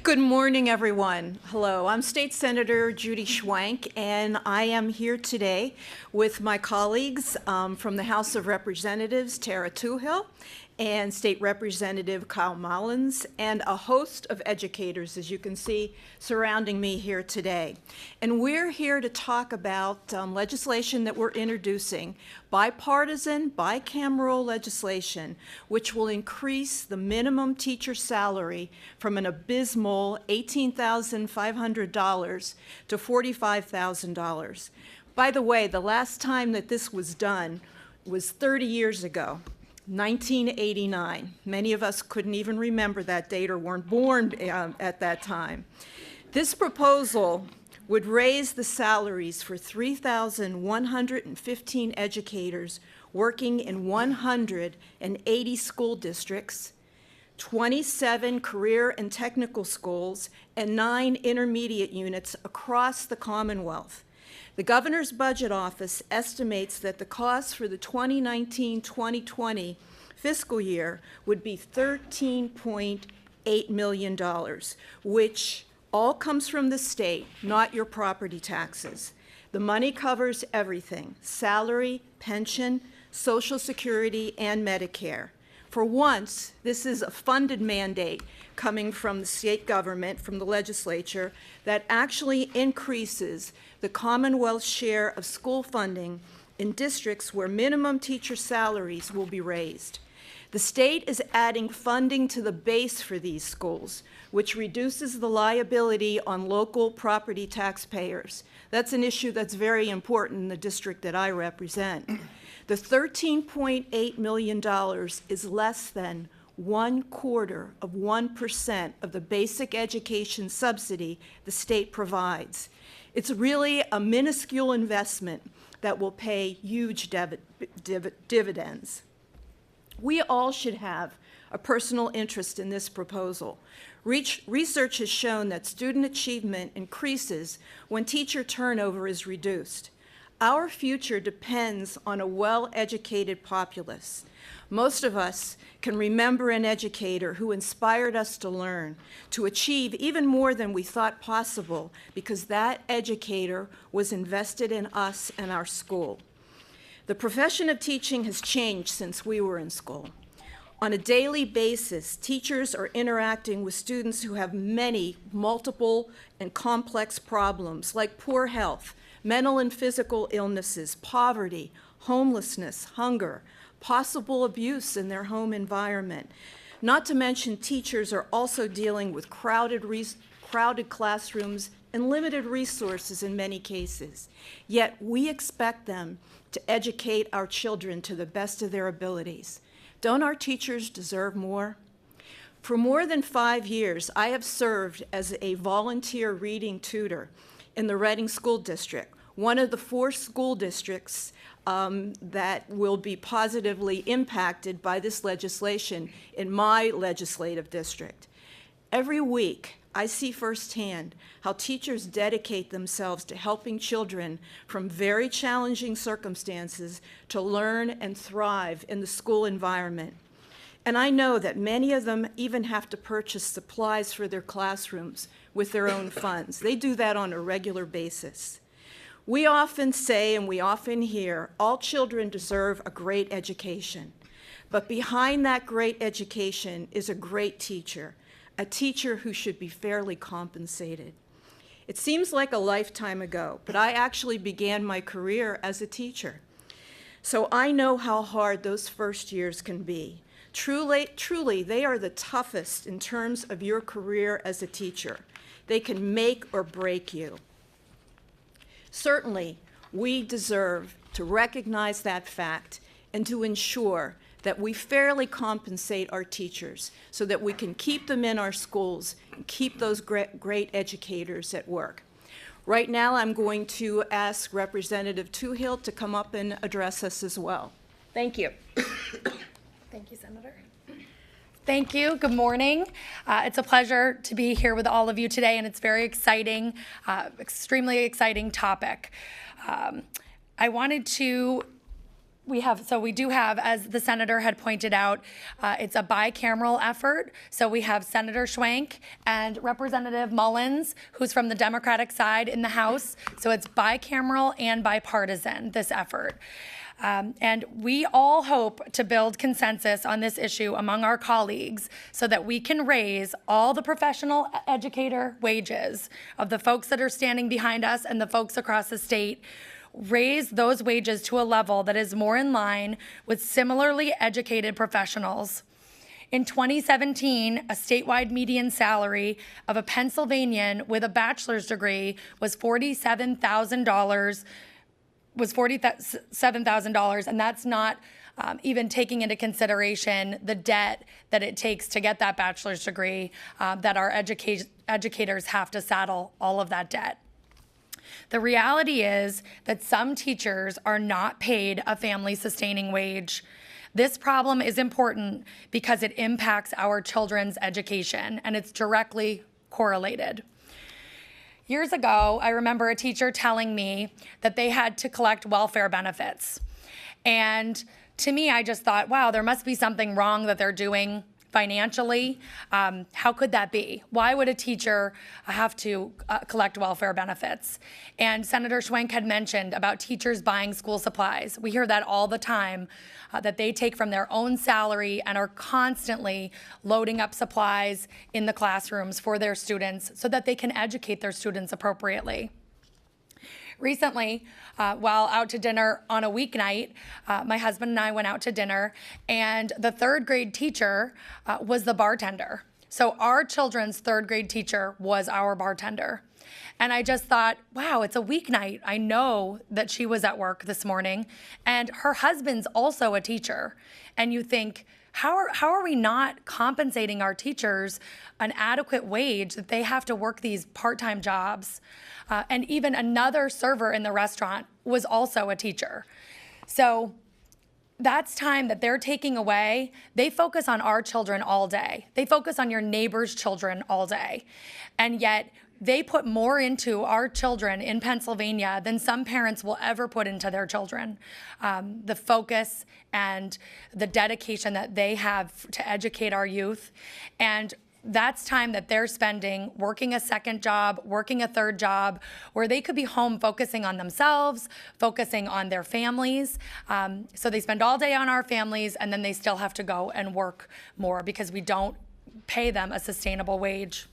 Good morning, everyone. Hello, I'm State Senator Judy Schwank, and I am here today with my colleagues from the House of Representatives, Tara Toohill, and State Representative Kyle Mullins, and a host of educators, as you can see, surrounding me here today. And we're here to talk about legislation that we're introducing, bipartisan, bicameral legislation, which will increase the minimum teacher salary from an abysmal $18,500 to $45,000. By the way, the last time that this was done was 30 years ago. 1989. Many of us couldn't even remember that date or weren't born at that time. This proposal would raise the salaries for 3,115 educators working in 180 school districts, 27 career and technical schools, and 9 intermediate units across the Commonwealth. The Governor's Budget Office estimates that the cost for the 2019-2020 fiscal year would be $13.8 million, which all comes from the state, not your property taxes. The money covers everything: salary, pension, Social Security, and Medicare. For once, this is a funded mandate coming from the state government, from the legislature, that actually increases the Commonwealth's share of school funding in districts where minimum teacher salaries will be raised. The state is adding funding to the base for these schools, which reduces the liability on local property taxpayers. That's an issue that's very important in the district that I represent. The $13.8 million is less than 1/4% of the basic education subsidy the state provides. It's really a minuscule investment that will pay huge dividends. We all should have a personal interest in this proposal. Research has shown that student achievement increases when teacher turnover is reduced. Our future depends on a well-educated populace. Most of us can remember an educator who inspired us to learn, to achieve even more than we thought possible, because that educator was invested in us and our school. The profession of teaching has changed since we were in school. On a daily basis, teachers are interacting with students who have many multiple and complex problems like poor health, mental and physical illnesses, poverty, homelessness, hunger, possible abuse in their home environment. Not to mention, teachers are also dealing with crowded classrooms and limited resources in many cases. Yet we expect them to educate our children to the best of their abilities. Don't our teachers deserve more? For more than 5 years, I have served as a volunteer reading tutor in the Reading School District, one of the 4 school districts that will be positively impacted by this legislation in my legislative district. Every week, I see firsthand how teachers dedicate themselves to helping children from very challenging circumstances to learn and thrive in the school environment. And I know that many of them even have to purchase supplies for their classrooms with their own funds. They do that on a regular basis. We often say and we often hear, all children deserve a great education. But behind that great education is a great teacher, a teacher who should be fairly compensated. It seems like a lifetime ago, but I actually began my career as a teacher. So I know how hard those first years can be. Truly, they are the toughest in terms of your career as a teacher. They can make or break you. Certainly, we deserve to recognize that fact and to ensure that we fairly compensate our teachers so that we can keep them in our schools and keep those great educators at work. Right now, I'm going to ask Representative Toohill to come up and address us as well. Thank you. Thank you, Senator. Thank you. Good morning. It's a pleasure to be here with all of you today, and it's very exciting, extremely exciting topic. I wanted to we do have, as the senator had pointed out, it's a bicameral effort. So we have Senator Schwank and Representative Mullins, who's from the Democratic side in the House. So it's bicameral and bipartisan, this effort. And we all hope to build consensus on this issue among our colleagues so that we can raise all the professional educator wages of the folks that are standing behind us and the folks across the state, raise those wages to a level that is more in line with similarly educated professionals. In 2017, a statewide median salary of a Pennsylvanian with a bachelor's degree was $47,000, and that's not even taking into consideration the debt that it takes to get that bachelor's degree, that our educators have to saddle all of that debt. The reality is that some teachers are not paid a family-sustaining wage. This problem is important because it impacts our children's education, and it's directly correlated. Years ago, I remember a teacher telling me that they had to collect welfare benefits. And to me, I just thought, wow, there must be something wrong that they're doing financially. How could that be? Why would a teacher have to collect welfare benefits? And Senator Schwank had mentioned about teachers buying school supplies. We hear that all the time, that they take from their own salary and are constantly loading up supplies in the classrooms for their students so that they can educate their students appropriately. Recently, while out to dinner on a weeknight, my husband and I went out to dinner, and the third grade teacher was the bartender. So our children's third grade teacher was our bartender. And I just thought, wow, it's a weeknight. I know that she was at work this morning, and her husband's also a teacher. And you think, how are we not compensating our teachers an adequate wage that they have to work these part-time jobs? And even another server in the restaurant was also a teacher. So that's time that they're taking away. They focus on our children all day. They focus on your neighbor's children all day. And yet they put more into our children in Pennsylvania than some parents will ever put into their children. The focus and the dedication that they have to educate our youth. And that's time that they're spending working a second job, working a third job, where they could be home focusing on themselves, focusing on their families. So they spend all day on our families, and then they still have to go and work more because we don't pay them a sustainable wage.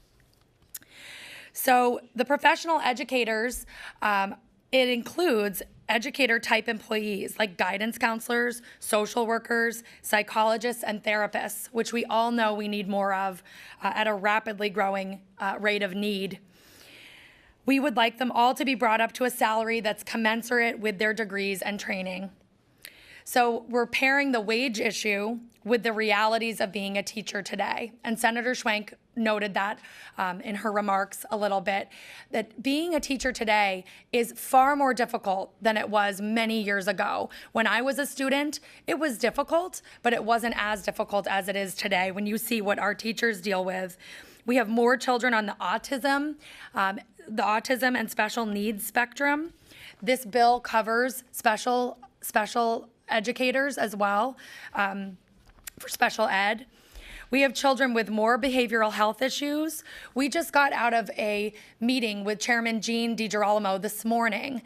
So the professional educators, it includes educator-type employees like guidance counselors, social workers, psychologists, and therapists, which we all know we need more of at a rapidly growing rate of need. We would like them all to be brought up to a salary that's commensurate with their degrees and training. So we're pairing the wage issue with the realities of being a teacher today. And Senator Schwank noted that in her remarks a little bit, that being a teacher today is far more difficult than it was many years ago. When I was a student, it was difficult, but it wasn't as difficult as it is today when you see what our teachers deal with. We have more children on the autism and special needs spectrum. This bill covers special educators as well for special ed. We have children with more behavioral health issues. We just got out of a meeting with Chairman Jean DiGirolamo this morning,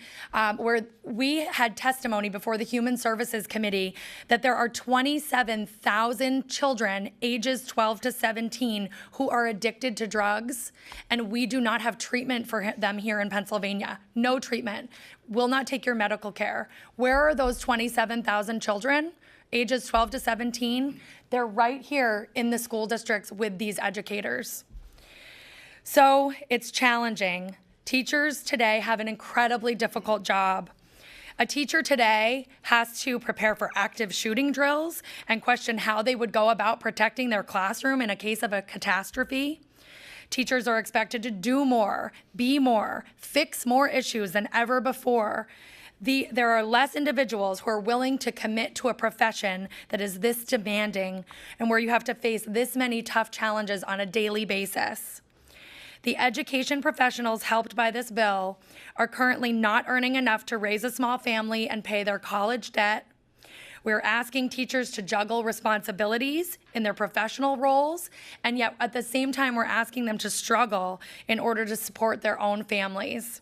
where we had testimony before the Human Services Committee that there are 27,000 children ages 12 to 17 who are addicted to drugs, and we do not have treatment for them here in Pennsylvania. No treatment. Will not take your medical care. Where are those 27,000 children? Ages 12 to 17, they're right here in the school districts with these educators. So it's challenging. Teachers today have an incredibly difficult job. A teacher today has to prepare for active shooting drills and question how they would go about protecting their classroom in a case of a catastrophe. Teachers are expected to do more, be more, fix more issues than ever before. There are less individuals who are willing to commit to a profession that is this demanding and where you have to face this many tough challenges on a daily basis. The education professionals helped by this bill are currently not earning enough to raise a small family and pay their college debt. We're asking teachers to juggle responsibilities in their professional roles, and yet at the same time, we're asking them to struggle in order to support their own families.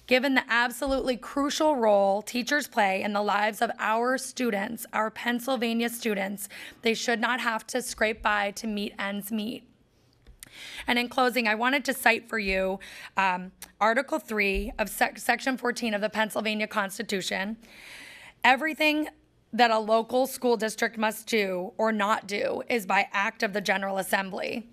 Given the absolutely crucial role teachers play in the lives of our students, our Pennsylvania students, they should not have to scrape by to meet ends meet. And in closing, I wanted to cite for you Article 3 of Section 14 of the Pennsylvania Constitution. Everything that a local school district must do or not do is by act of the General Assembly.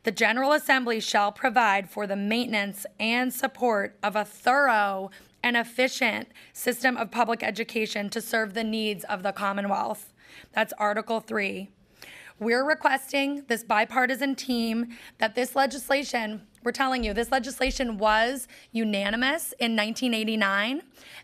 The General Assembly shall provide for the maintenance and support of a thorough and efficient system of public education to serve the needs of the Commonwealth. That's Article 3. We're requesting this bipartisan team that this legislation, we're telling you, this legislation was unanimous in 1989,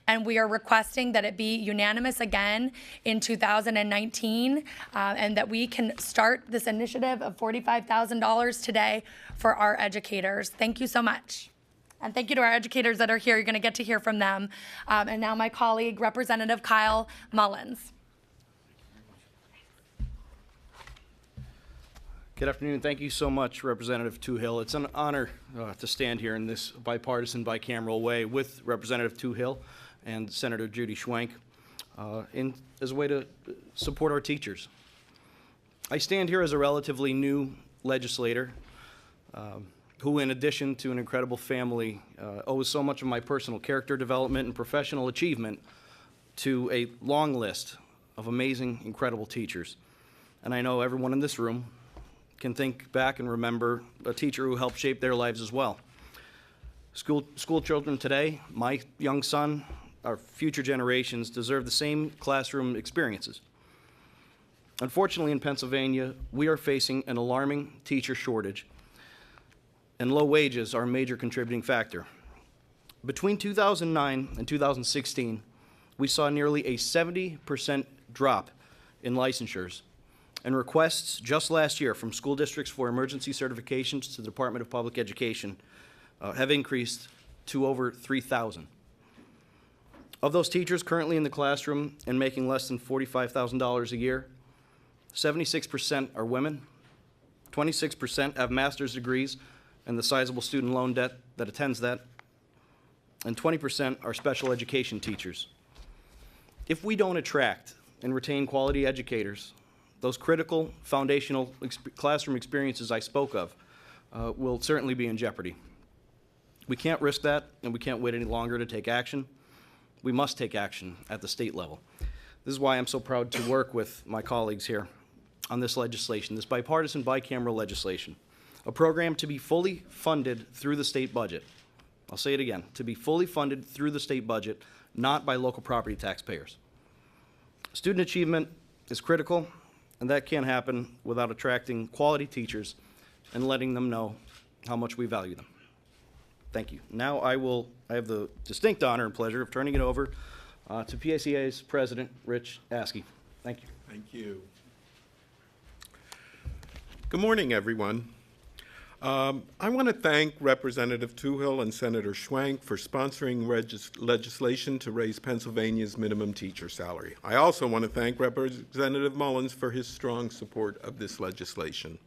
and we are requesting that it be unanimous again in 2019, and that we can start this initiative of $45,000 today for our educators. Thank you so much. And thank you to our educators that are here. You're going to get to hear from them. And now my colleague, Representative Kyle Mullins. Good afternoon. Thank you so much, Representative Toohill. It's an honor to stand here in this bipartisan, bicameral way with Representative Toohill and Senator Judy Schwenk as a way to support our teachers. I stand here as a relatively new legislator who, in addition to an incredible family, owes so much of my personal character development and professional achievement to a long list of amazing, incredible teachers. And I know everyone in this room can think back and remember a teacher who helped shape their lives as well. School children today, my young son, our future generations deserve the same classroom experiences. Unfortunately, in Pennsylvania, we are facing an alarming teacher shortage, and low wages are a major contributing factor. Between 2009 and 2016, we saw nearly a 70% drop in licensures, and requests just last year from school districts for emergency certifications to the Department of Public Education have increased to over 3,000. Of those teachers currently in the classroom and making less than $45,000 a year, 76% are women, 26% have master's degrees and the sizable student loan debt that attends that, and 20% are special education teachers. If we don't attract and retain quality educators, those critical foundational classroom experiences I spoke of will certainly be in jeopardy. We can't risk that, and we can't wait any longer to take action. We must take action at the state level. This is why I'm so proud to work with my colleagues here on this legislation, this bipartisan, bicameral legislation, a program to be fully funded through the state budget. I'll say it again, to be fully funded through the state budget, not by local property taxpayers. Student achievement is critical, and that can't happen without attracting quality teachers and letting them know how much we value them. Thank you. Now I have the distinct honor and pleasure of turning it over to PSEA's President, Rich Askey. Thank you. Thank you. Good morning, everyone. I want to thank Representative Toohill and Senator Schwenk for sponsoring legislation to raise Pennsylvania's minimum teacher salary. I also want to thank Representative Mullins for his strong support of this legislation.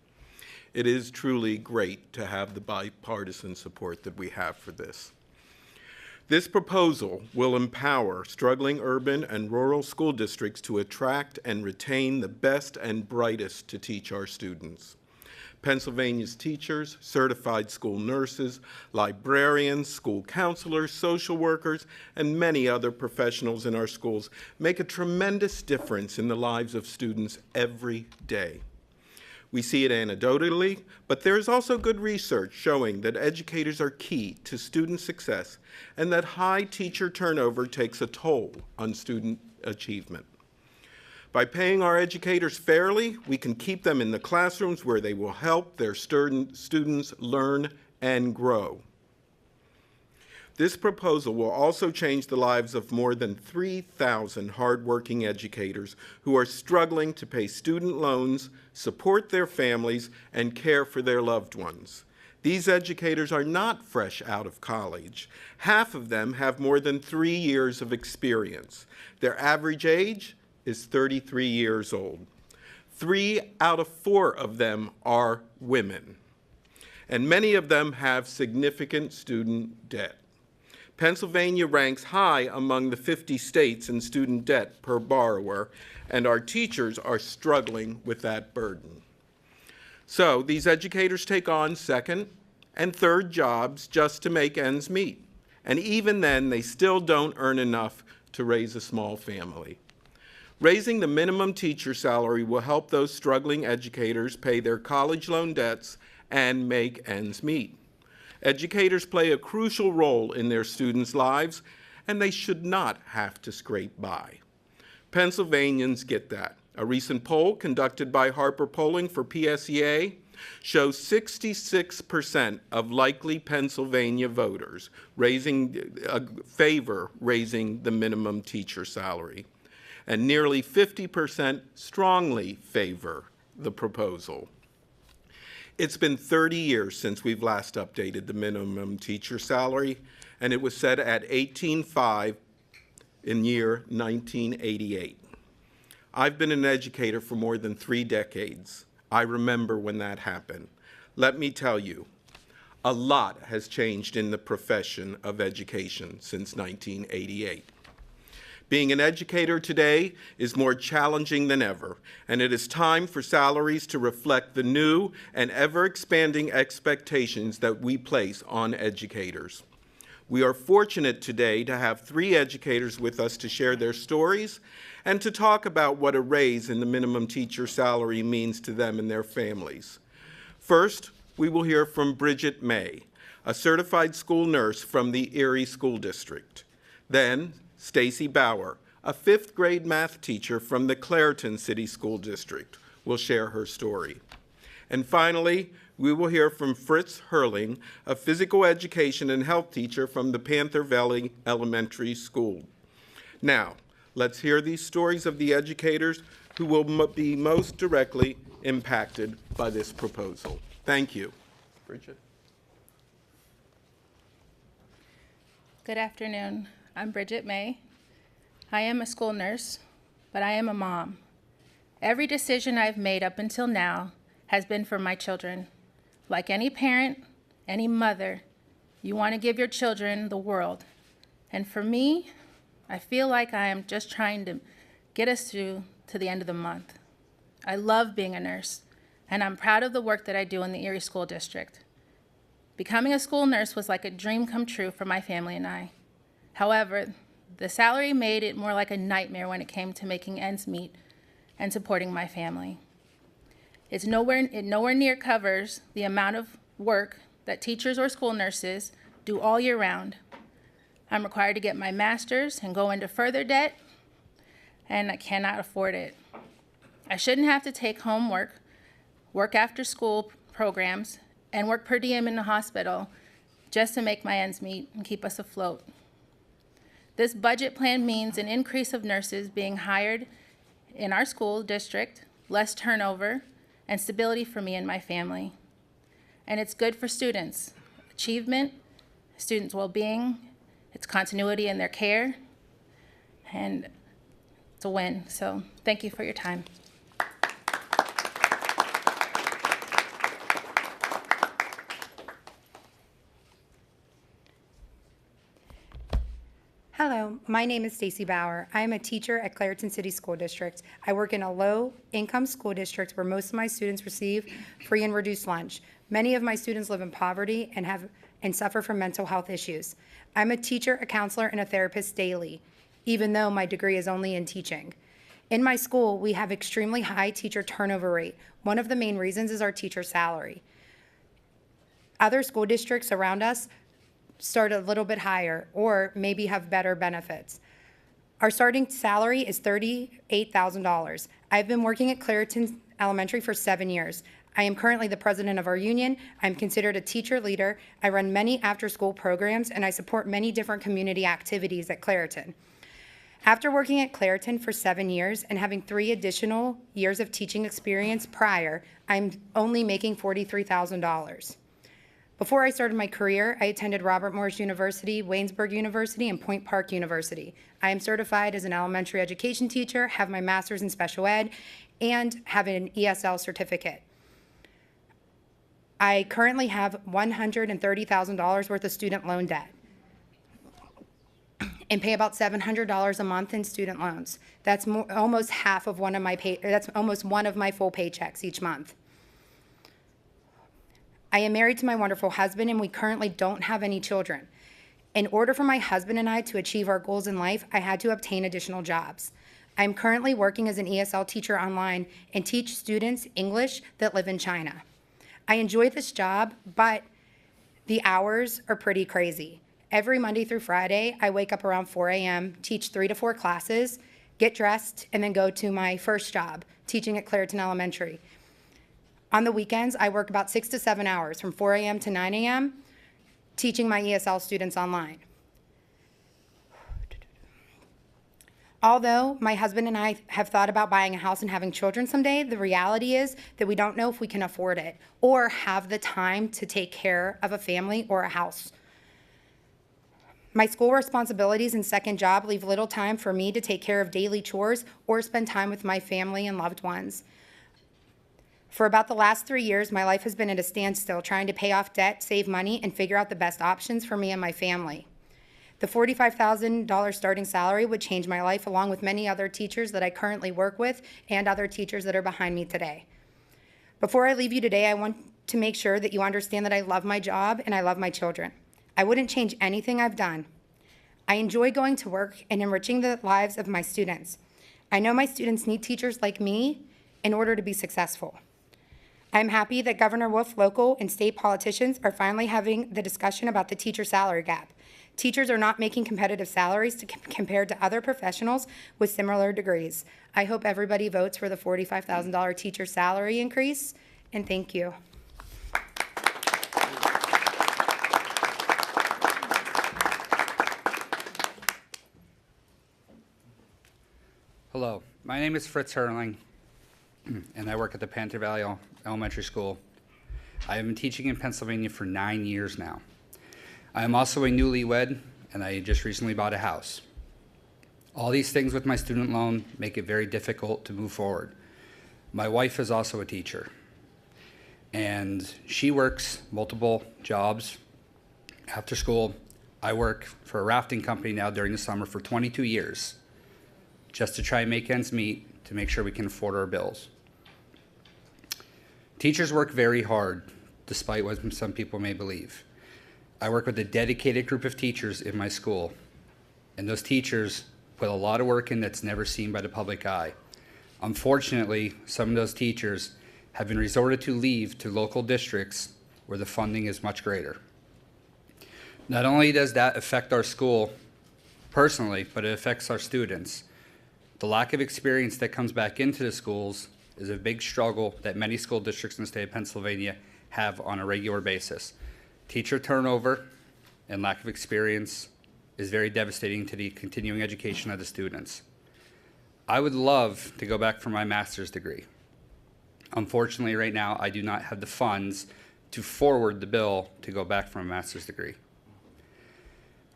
It is truly great to have the bipartisan support that we have for this. This proposal will empower struggling urban and rural school districts to attract and retain the best and brightest to teach our students. Pennsylvania's teachers, certified school nurses, librarians, school counselors, social workers, and many other professionals in our schools make a tremendous difference in the lives of students every day. We see it anecdotally, but there is also good research showing that educators are key to student success and that high teacher turnover takes a toll on student achievement. By paying our educators fairly, we can keep them in the classrooms where they will help their students learn and grow. This proposal will also change the lives of more than 3,000 hardworking educators who are struggling to pay student loans, support their families, and care for their loved ones. These educators are not fresh out of college. Half of them have more than 3 years of experience. Their average age is 33 years old. 3 out of 4 of them are women, and many of them have significant student debt. Pennsylvania ranks high among the 50 states in student debt per borrower, and our teachers are struggling with that burden. So these educators take on second and third jobs just to make ends meet, and even then they still don't earn enough to raise a small family. Raising the minimum teacher salary will help those struggling educators pay their college loan debts and make ends meet. Educators play a crucial role in their students' lives, and they should not have to scrape by. Pennsylvanians get that. A recent poll conducted by Harper Polling for PSEA shows 66% of likely Pennsylvania voters favor raising the minimum teacher salary, and nearly 50% strongly favor the proposal. It's been 30 years since we've last updated the minimum teacher salary, and it was set at $18,500 in year 1988. I've been an educator for more than 3 decades. I remember when that happened. Let me tell you, a lot has changed in the profession of education since 1988. Being an educator today is more challenging than ever, and it is time for salaries to reflect the new and ever-expanding expectations that we place on educators. We are fortunate today to have 3 educators with us to share their stories and to talk about what a raise in the minimum teacher salary means to them and their families. First, we will hear from Bridget May, a certified school nurse from the Erie School District. Then, Stacy Bauer, a 5th grade math teacher from the Clairton City School District, will share her story. And finally, we will hear from Fritz Herling, a physical education and health teacher from the Panther Valley Elementary School. Now, let's hear these stories of the educators who will be most directly impacted by this proposal. Thank you. Bridget. Good afternoon. I'm Bridget May. I am a school nurse, but I am a mom. Every decision I've made up until now has been for my children. Like any parent, any mother, you want to give your children the world. And for me, I feel like I am just trying to get us through to the end of the month. I love being a nurse, and I'm proud of the work that I do in the Erie School District. Becoming a school nurse was like a dream come true for my family and I. However, the salary made it more like a nightmare when it came to making ends meet and supporting my family. It nowhere near covers the amount of work that teachers or school nurses do all year round. I'm required to get my master's and go into further debt, and I cannot afford it. I shouldn't have to take home work after school programs, and work per diem in the hospital just to make my ends meet and keep us afloat. This budget plan means an increase of nurses being hired in our school district, less turnover, and stability for me and my family. And it's good for students' achievement, students' well-being, it's continuity in their care, and it's a win. So thank you for your time. Hello, my name is Stacy Bauer. I am a teacher at Clairton City School District. I work in a low-income school district where most of my students receive free and reduced lunch. Many of my students live in poverty and suffer from mental health issues. I'm a teacher, a counselor, and a therapist daily, even though my degree is only in teaching. In my school, we have extremely high teacher turnover rate. One of the main reasons is our teacher salary. Other school districts around us start a little bit higher or maybe have better benefits. Our starting salary is $38,000. I've been working at Clairton Elementary for 7 years. I am currently the president of our union. I'm considered a teacher leader. I run many after-school programs, and I support many different community activities at Clairton. After working at Clairton for 7 years and having 3 additional years of teaching experience prior, I'm only making $43,000. Before I started my career, I attended Robert Morris University, Waynesburg University, and Point Park University. I am certified as an elementary education teacher, have my master's in special ed, and have an ESL certificate. I currently have $130,000 worth of student loan debt and pay about $700 a month in student loans. That's almost half of that's almost one of my full paychecks each month. I am married to my wonderful husband, and we currently don't have any children. In order for my husband and I to achieve our goals in life, I had to obtain additional jobs. I am currently working as an ESL teacher online and teach students English that live in China. I enjoy this job, but the hours are pretty crazy. Every Monday through Friday, I wake up around 4 a.m., teach 3 to 4 classes, get dressed, and then go to my first job, teaching at Clairton Elementary. On the weekends, I work about 6 to 7 hours, from 4 a.m. to 9 a.m., teaching my ESL students online. Although my husband and I have thought about buying a house and having children someday, the reality is that we don't know if we can afford it or have the time to take care of a family or a house. My school responsibilities and second job leave little time for me to take care of daily chores or spend time with my family and loved ones. For about the last 3 years, my life has been at a standstill, trying to pay off debt, save money, and figure out the best options for me and my family. The $45,000 starting salary would change my life, along with many other teachers that I currently work with and other teachers that are behind me today. Before I leave you today, I want to make sure that you understand that I love my job and I love my children. I wouldn't change anything I've done. I enjoy going to work and enriching the lives of my students. I know my students need teachers like me in order to be successful. I'm happy that Governor Wolf, local and state politicians are finally having the discussion about the teacher salary gap. Teachers are not making competitive salaries compared to other professionals with similar degrees. I hope everybody votes for the $45,000 teacher salary increase, and thank you. Hello, my name is Fritz Herling, and I work at the Panther Valley Elementary School. I have been teaching in Pennsylvania for 9 years now. I am also a newlywed, and I just recently bought a house. All these things with my student loan make it very difficult to move forward. My wife is also a teacher, and she works multiple jobs after school. I work for a rafting company now during the summer for 22 years, just to try and make ends meet to make sure we can afford our bills. Teachers work very hard, despite what some people may believe. I work with a dedicated group of teachers in my school, and those teachers put a lot of work in that's never seen by the public eye. Unfortunately, some of those teachers have been resorted to leave to local districts where the funding is much greater. Not only does that affect our school personally, but it affects our students. The lack of experience that comes back into the schools is a big struggle that many school districts in the state of Pennsylvania have on a regular basis. Teacher turnover and lack of experience is very devastating to the continuing education of the students. I would love to go back for my master's degree. Unfortunately, right now, I do not have the funds to forward the bill to go back for a master's degree.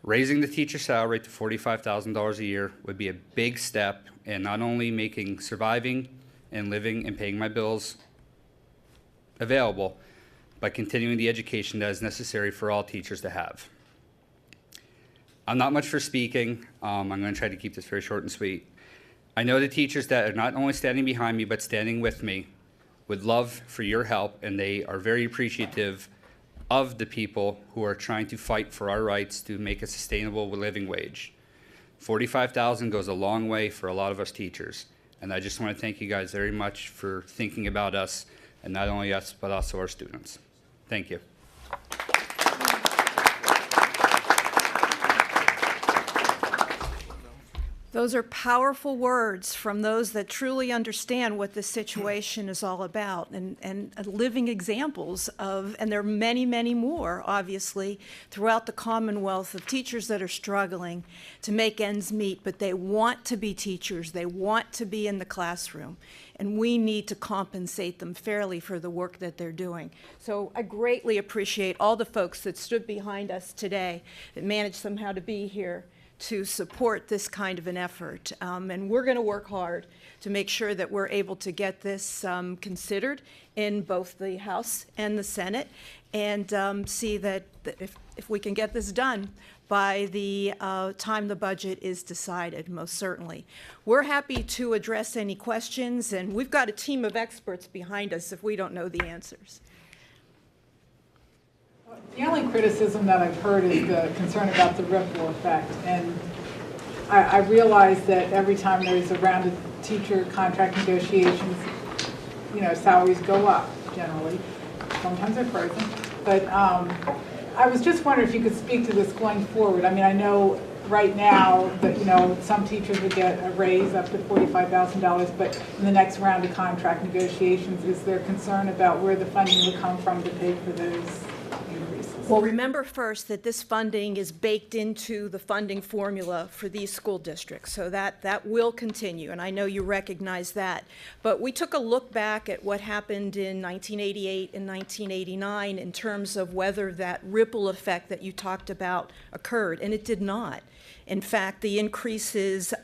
Raising the teacher salary to $45,000 a year would be a big step in not only making surviving and living and paying my bills available, but continuing the education that is necessary for all teachers to have. I'm not much for speaking. I'm going to try to keep this very short and sweet. I know the teachers that are not only standing behind me, but standing with me would love for your help, and they are very appreciative of the people who are trying to fight for our rights to make a sustainable living wage. $45,000 goes a long way for a lot of us teachers, and I just want to thank you guys very much for thinking about us, and not only us, but also our students. Thank you. Those are powerful words from those that truly understand what this situation is all about, and living examples of, and there are many, many more, obviously, throughout the Commonwealth of teachers that are struggling to make ends meet, but they want to be teachers, they want to be in the classroom, and we need to compensate them fairly for the work that they're doing. So I greatly appreciate all the folks that stood behind us today, that managed somehow to be here to support this kind of an effort. And we're going to work hard to make sure that we're able to get this considered in both the House and the Senate, and see that if we can get this done by the time the budget is decided, most certainly. We're happy to address any questions, and we've got a team of experts behind us if we don't know the answers. The only criticism that I've heard is the concern about the ripple effect. And I realize that every time there's a round of teacher contract negotiations, you know, salaries go up generally. Sometimes they're frozen. But I was just wondering if you could speak to this going forward. I mean, I know right now that, you know, some teachers would get a raise up to $45,000, but in the next round of contract negotiations, is there concern about where the funding will come from to pay for those increases? Well, remember first that this funding is baked into the funding formula for these school districts, so that will continue, and I know you recognize that. But we took a look back at what happened in 1988 and 1989 in terms of whether that ripple effect that you talked about occurred, and it did not. In fact, the increases,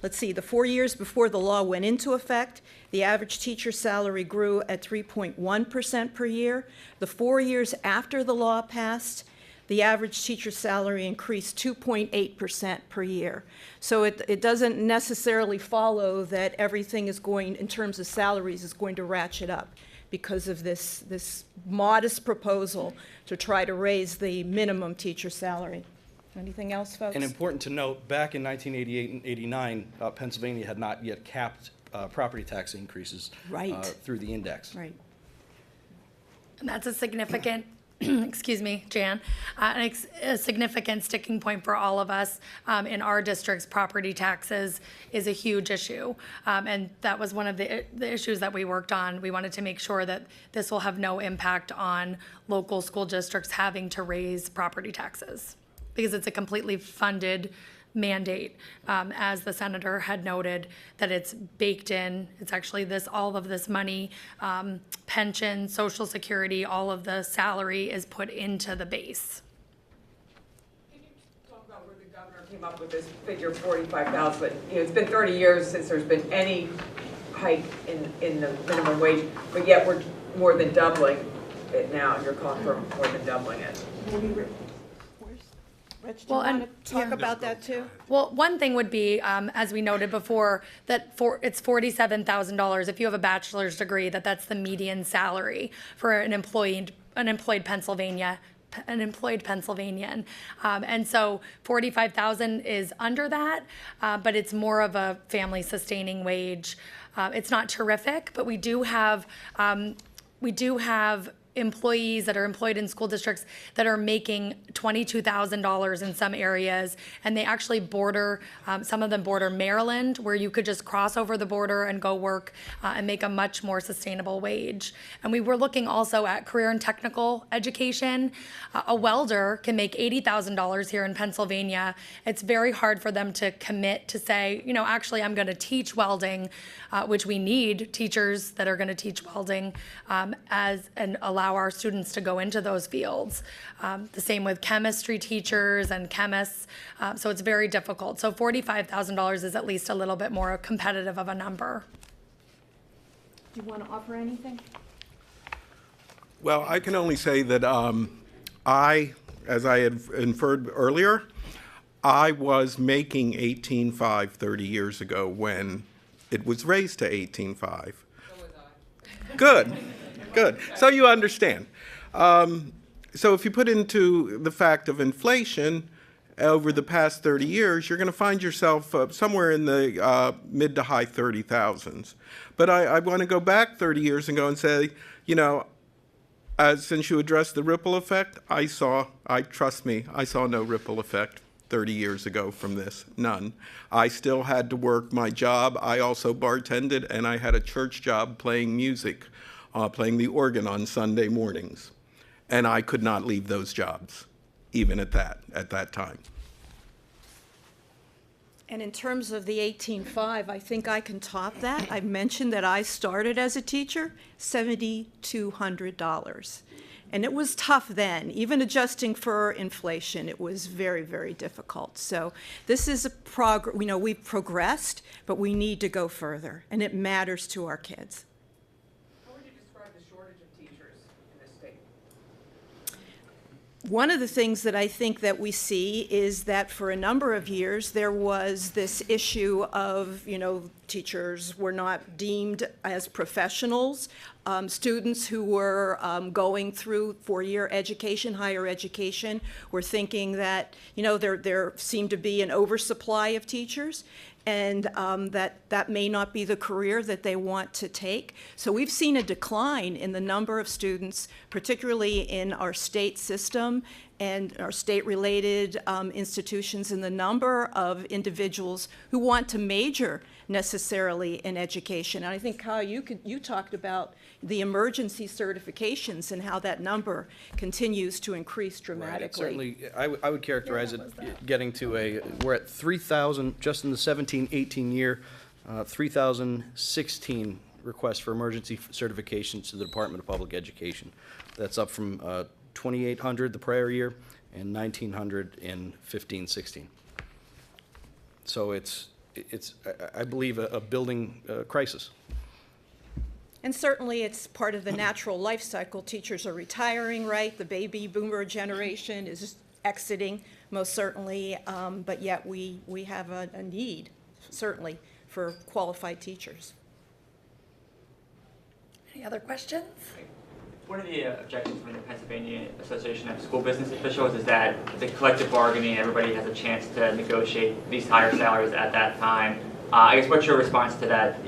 let's see, the 4 years before the law went into effect, the average teacher salary grew at 3.1% per year. The 4 years after the law passed, the average teacher salary increased 2.8% per year. So it doesn't necessarily follow that everything is going, in terms of salaries, is going to ratchet up because of this modest proposal to try to raise the minimum teacher salary. Anything else, folks? And important to note, back in 1988 and 89, Pennsylvania had not yet capped property tax increases Right. through the index. Right. And that's a significant, excuse me, Jan, a significant sticking point for all of us in our district's property taxes is a huge issue. And that was one of the issues that we worked on. We wanted to make sure that this will have no impact on local school districts having to raise property taxes, because it's a completely funded mandate, as the senator had noted, that it's baked in. It's actually all of this money, pension, Social Security, all of the salary is put into the base. Can you talk about where the governor came up with this figure 45,000? But you know, it's been 30 years since there's been any hike in the minimum wage, but yet we're more than doubling it now. You're calling for more than doubling it. Rich, do you want to talk about that too? Well, one thing would be, as we noted before, that it's $47,000 if you have a bachelor's degree, that's the median salary for an employed Pennsylvanian. And so 45,000 is under that, but it's more of a family sustaining wage. It's not terrific, but we do have employees that are employed in school districts that are making $22,000 in some areas, and they actually border, some of them border Maryland, where you could just cross over the border and go work and make a much more sustainable wage. And we were looking also at career and technical education. A welder can make $80,000 here in Pennsylvania. It's very hard for them to commit to say, you know, actually I'm going to teach welding, which we need teachers that are going to teach welding and allow our students to go into those fields. The same with chemistry teachers and chemists. So it's very difficult. So $45,000 is at least a little bit more competitive of a number. Do you want to offer anything? Well, I can only say that as I had inferred earlier, I was making 18.5 30 years ago when it was raised to 18.5. So was I. Good. Good. So you understand. So if you put into the fact of inflation over the past 30 years, you're going to find yourself somewhere in the mid to high 30,000s. But I want to go back 30 years ago and say, you know, since you addressed the ripple effect, trust me, I saw no ripple effect 30 years ago from this, none. I still had to work my job. I also bartended, and I had a church job playing music, playing the organ on Sunday mornings. And I could not leave those jobs, even at that time. And in terms of the 18.5, I think I can top that. I mentioned that I started as a teacher, $7,200. And it was tough then. Even adjusting for inflation, it was very, very difficult. So this is we've progressed, but we need to go further, and it matters to our kids. How would you describe the shortage of teachers in this state? One of the things that I think that we see is that for a number of years, there was this issue of, teachers were not deemed as professionals. Students who were going through four-year education, higher education, were thinking that, there seemed to be an oversupply of teachers, and that may not be the career that they want to take. So we've seen a decline in the number of students, particularly in our state system and our state-related institutions, and the number of individuals who want to major necessarily in education. And I think, Kyle, you talked about the emergency certifications and how that number continues to increase dramatically. Certainly, I would characterize it getting to we're at 3,000, just in the 17-18 year, 3,016 requests for emergency certifications to the Department of Public Education. That's up from 2,800 the prior year and 1,900 in 15-16. So it's I believe, a building crisis. And certainly it's part of the natural life cycle. Teachers are retiring, right? The baby boomer generation is exiting, most certainly, but yet we have a need, certainly, for qualified teachers. Any other questions? One of the objections from the Pennsylvania Association of School Business Officials is that the collective bargaining, everybody has a chance to negotiate these higher salaries at that time. I guess what's your response to that?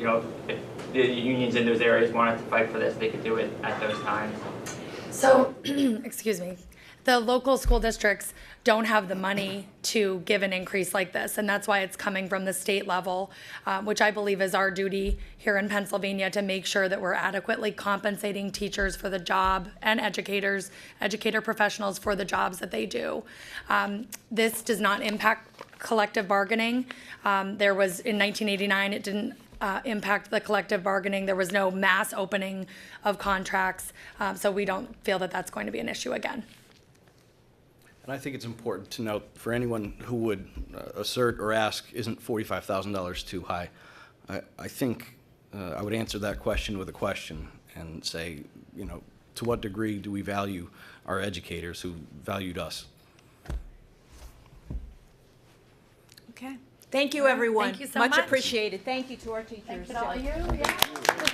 If the unions in those areas wanted to fight for this, they could do it at those times. So, excuse me, the local school districts don't have the money to give an increase like this, and that's why it's coming from the state level, which I believe is our duty here in Pennsylvania to make sure that we're adequately compensating teachers for the job and educator professionals for the jobs that they do. This does not impact collective bargaining. There was, in 1989, it didn't impact the collective bargaining. There was no mass opening of contracts, so we don't feel that that's going to be an issue again. And I think it's important to note, for anyone who would assert or ask, isn't $45,000 too high? I think I would answer that question with a question and say, to what degree do we value our educators who valued us? Okay. Thank you, everyone. Thank you so much. much. Appreciated. Thank you to our teachers. Thank you to all you. Yeah.